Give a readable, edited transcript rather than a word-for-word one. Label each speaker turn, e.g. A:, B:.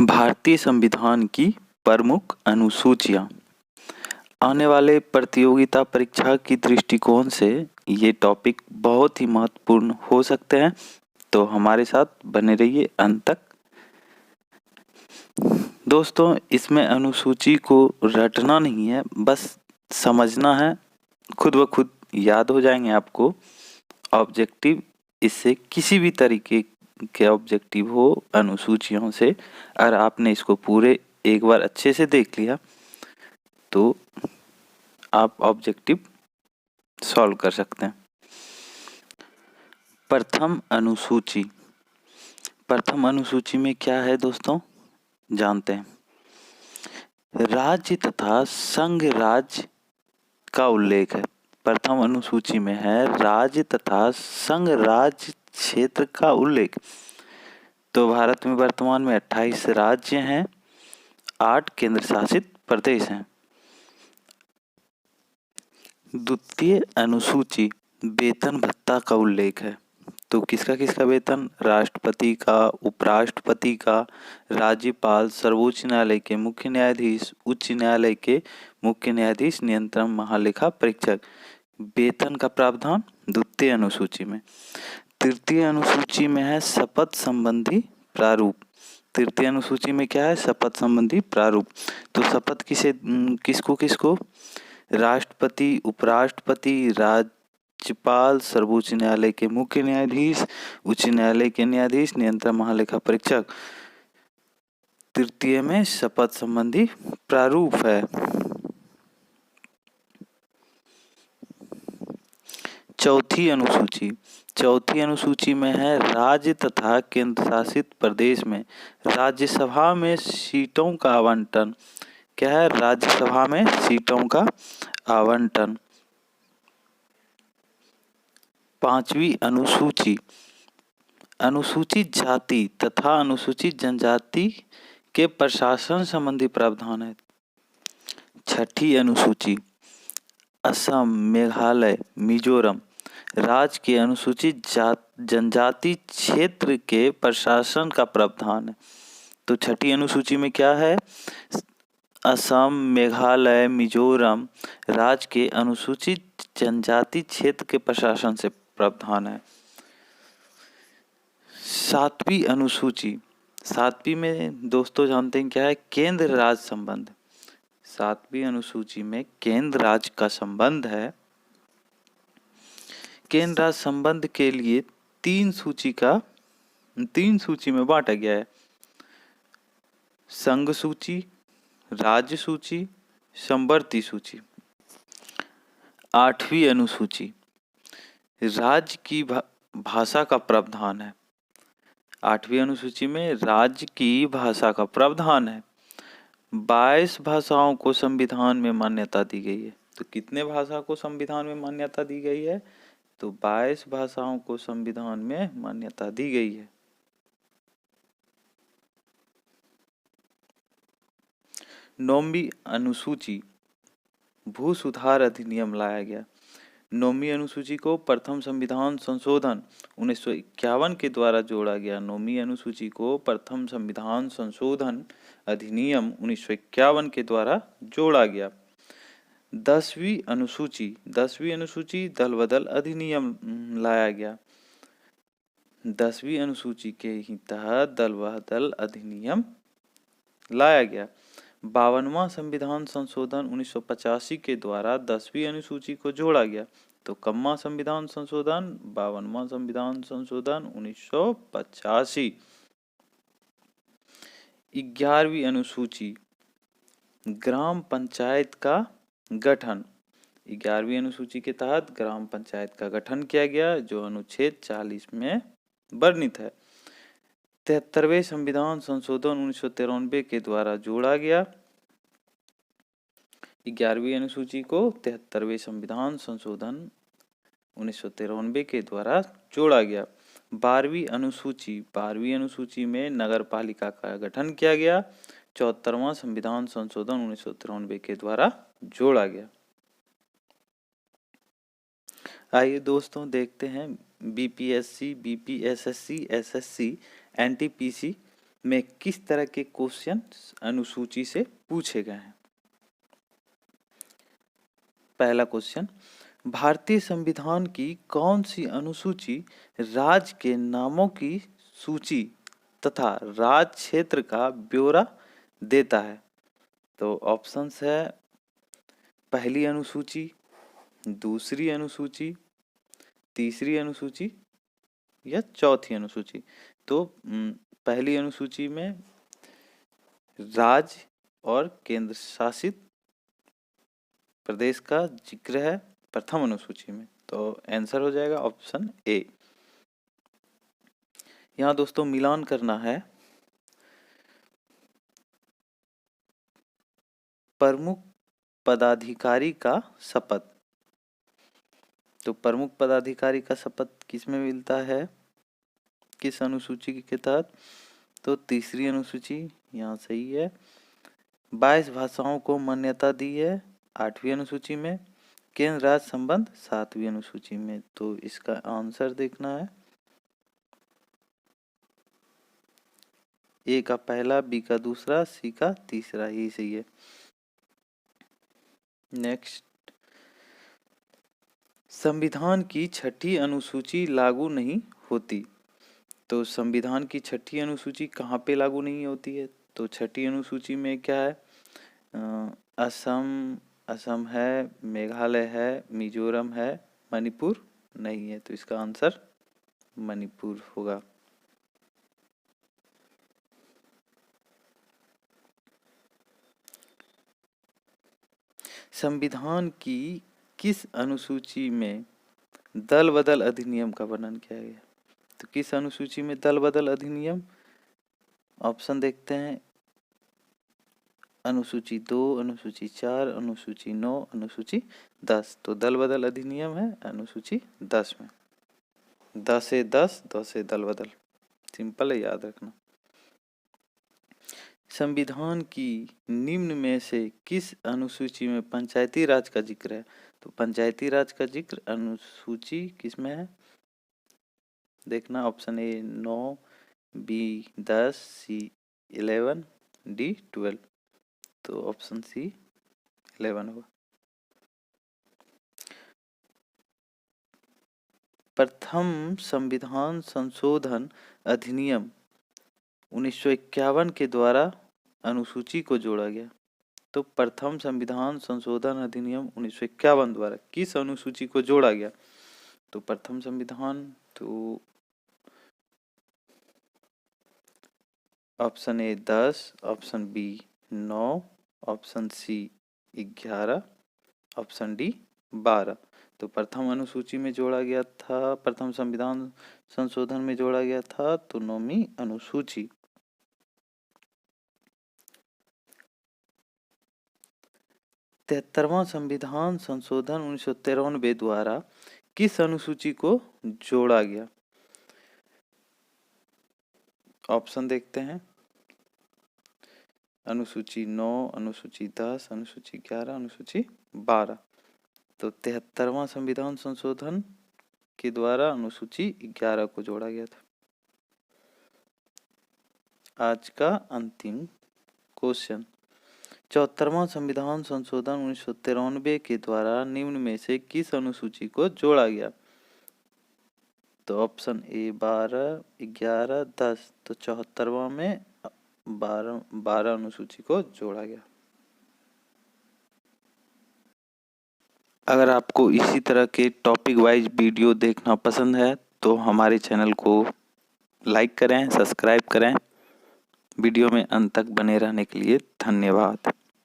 A: भारतीय संविधान की प्रमुख अनुसूचियाँ। आने वाले प्रतियोगिता परीक्षा की दृष्टिकोण से ये टॉपिक बहुत ही महत्वपूर्ण हो सकते हैं, तो हमारे साथ बने रहिए अंत तक। दोस्तों, इसमें अनुसूची को रटना नहीं है, बस समझना है, खुद ब खुद याद हो जाएंगे आपको। ऑब्जेक्टिव इससे किसी भी तरीके के ऑब्जेक्टिव हो अनुसूचियों से, अगर आपने इसको पूरे एक बार अच्छे से देख लिया तो आप ऑब्जेक्टिव सॉल्व कर सकते हैं। प्रथम अनुसूची। प्रथम अनुसूची में क्या है दोस्तों, जानते हैं। राज्य तथा संघ राज्य का उल्लेख है। प्रथम अनुसूची में है राज्य तथा संघ राज्य क्षेत्र का उल्लेख। तो भारत में वर्तमान में 28 राज्य हैं, 8 केंद्र शासित प्रदेश हैं। द्वितीय अनुसूची वेतन भत्ता का उल्लेख है। तो किसका किसका वेतन? राष्ट्रपति का, उपराष्ट्रपति का, राज्यपाल, सर्वोच्च न्यायालय के मुख्य न्यायाधीश, उच्च न्यायालय के मुख्य न्यायाधीश, नियंत्रण महालेखा परीक्षक। वेतन का प्रावधान द्वितीय अनुसूची में। तृतीय अनुसूची में है शपथ संबंधी प्रारूप। तृतीय अनुसूची में क्या है? शपथ संबंधी प्रारूप। तो शपथ किसको किसको? राष्ट्रपति, उपराष्ट्रपति, राज्यपाल, सर्वोच्च न्यायालय के मुख्य न्यायाधीश, उच्च न्यायालय के न्यायाधीश, नियंत्रण महालेखा परीक्षक। तृतीय में शपथ संबंधी प्रारूप है। चौथी अनुसूची। चौथी अनुसूची में है राज्य तथा केंद्र शासित प्रदेश में राज्यसभा में सीटों का आवंटन। क्या है? राज्यसभा में सीटों का आवंटन। पांचवी अनुसूची। अनुसूचित जाति तथा अनुसूचित जनजाति के प्रशासन संबंधी प्रावधान है। छठी अनुसूची। असम, मेघालय, मिजोरम राज्य के अनुसूचित जनजाति क्षेत्र के प्रशासन का प्रावधान है। तो छठी अनुसूची में क्या है? असम, मेघालय, मिजोरम राज्य के अनुसूचित जनजाति क्षेत्र के प्रशासन से प्रावधान है। सातवीं अनुसूची। सातवीं में दोस्तों जानते हैं क्या है? केंद्र राज्य संबंध। सातवीं अनुसूची में केंद्र राज्य का संबंध है। केंद्र राज्य संबंध के लिए तीन सूची में बांटा गया है। संघ सूची, राज्य सूची, समवर्ती सूची। आठवीं अनुसूची। राज्य की भाषा का प्रावधान है। आठवीं अनुसूची में राज्य की भाषा का प्रावधान है। 22 भाषाओं को संविधान में मान्यता दी गई है। तो कितने भाषा को संविधान में मान्यता दी गई है? तो 22 भाषाओं को संविधान में मान्यता दी गई है। नौवीं अनुसूची। भू सुधार अधिनियम लाया गया। नौवीं अनुसूची को प्रथम संविधान संशोधन 1951 के द्वारा जोड़ा गया। नौवीं अनुसूची को प्रथम संविधान संशोधन अधिनियम 1951 के द्वारा जोड़ा गया। 10वीं अनुसूची। 10वीं अनुसूची दल बदल अधिनियम लाया गया। 10वीं अनुसूची के ही तहत दल बदल अधिनियम लाया गया। 52वां संविधान संशोधन 1985 के द्वारा 10वीं अनुसूची को जोड़ा गया। तो कम्मा संविधान संशोधन? 52वां संविधान संशोधन 1985। 11वीं अनुसूची। ग्राम पंचायत का गठन। 11वीं अनुसूची के तहत ग्राम पंचायत का गठन किया गया, जो अनुच्छेद 40 में वर्णित है। 73वें संविधान संशोधन 1993 के द्वारा जोड़ा गया। 11वीं अनुसूची को 73वें संविधान संशोधन 1993 के द्वारा जोड़ा गया। 12वीं अनुसूची। 12वीं अनुसूची में नगर पालिका का गठन किया गया। 74वां संविधान संशोधन 1993 के द्वारा जोड़ा गया। आइए दोस्तों देखते हैं बीपीएससी, बीपीएसएससी, एसएससी, एनटीपीसी में किस तरह के क्वेश्चन अनुसूची से पूछे गए हैं। पहला क्वेश्चन, भारतीय संविधान की कौन सी अनुसूची राज्य के नामों की सूची तथा राज्य क्षेत्र का ब्यौरा देता है। तो ऑप्शंस है पहली अनुसूची, दूसरी अनुसूची, तीसरी अनुसूची या चौथी अनुसूची। तो पहली अनुसूची में राज्य और केंद्र शासित प्रदेश का जिक्र है प्रथम अनुसूची में, तो आंसर हो जाएगा ऑप्शन ए। यहाँ दोस्तों मिलान करना है। प्रमुख पदाधिकारी का शपथ, तो प्रमुख पदाधिकारी का शपथ किस में मिलता है, किस अनुसूची के तहत, तो तीसरी अनुसूची, यहाँ सही है। 22 भाषाओं को मान्यता दी है 8वीं अनुसूची में। केंद्र राज्य संबंध 7वीं अनुसूची में। तो इसका आंसर देखना है, ए का पहला, बी का दूसरा, सी का तीसरा, यही सही है। नेक्स्ट, संविधान की छठी अनुसूची लागू नहीं होती। तो संविधान की छठी अनुसूची कहाँ पे लागू नहीं होती है, तो छठी अनुसूची में क्या है, असम है, मेघालय है, मिजोरम है, मणिपुर नहीं है। तो इसका आंसर मणिपुर होगा। संविधान की किस अनुसूची में दल बदल अधिनियम का वर्णन किया गया। तो किस अनुसूची में दल बदल अधिनियम, ऑप्शन देखते हैं, अनुसूची 2, अनुसूची 4, अनुसूची 9, अनुसूची 10। तो दल बदल अधिनियम है अनुसूची 10 में। 10 से 10, 10 से दल बदल, सिंपल है, याद रखना। संविधान की निम्न में से किस अनुसूची में पंचायती राज का जिक्र है। तो पंचायती राज का जिक्र अनुसूची किस में है, देखना, option A 9, B 10, C 11, D 12। तो ऑप्शन सी 11 होगा। प्रथम संविधान संशोधन अधिनियम 1951 के द्वारा अनुसूची को जोड़ा गया। तो प्रथम संविधान संशोधन अधिनियम 1951 द्वारा किस अनुसूची को जोड़ा गया। तो प्रथम संविधान, तो option A 10, option B 9, option C 11, option D 12। तो प्रथम अनुसूची में जोड़ा गया था, प्रथम संविधान संशोधन में जोड़ा गया था, तो 9वीं अनुसूची। तिहत्तरवां संविधान संशोधन 1993 द्वारा किस अनुसूची को जोड़ा गया। ऑप्शन देखते हैं, अनुसूची 9, अनुसूची 10, अनुसूची 11, अनुसूची 12। तो 73वां संविधान संशोधन के द्वारा अनुसूची 11 को जोड़ा गया था। आज का अंतिम क्वेश्चन, 74वां संविधान संशोधन 1993 के द्वारा निम्न में से किस अनुसूची को जोड़ा गया। तो ऑप्शन ए 12, 11, 10। तो 74वां में 12 अनुसूची को जोड़ा गया। अगर आपको इसी तरह के टॉपिक वाइज वीडियो देखना पसंद है तो हमारे चैनल को लाइक करें, सब्सक्राइब करें। वीडियो में अंत तक बने रहने के लिए धन्यवाद।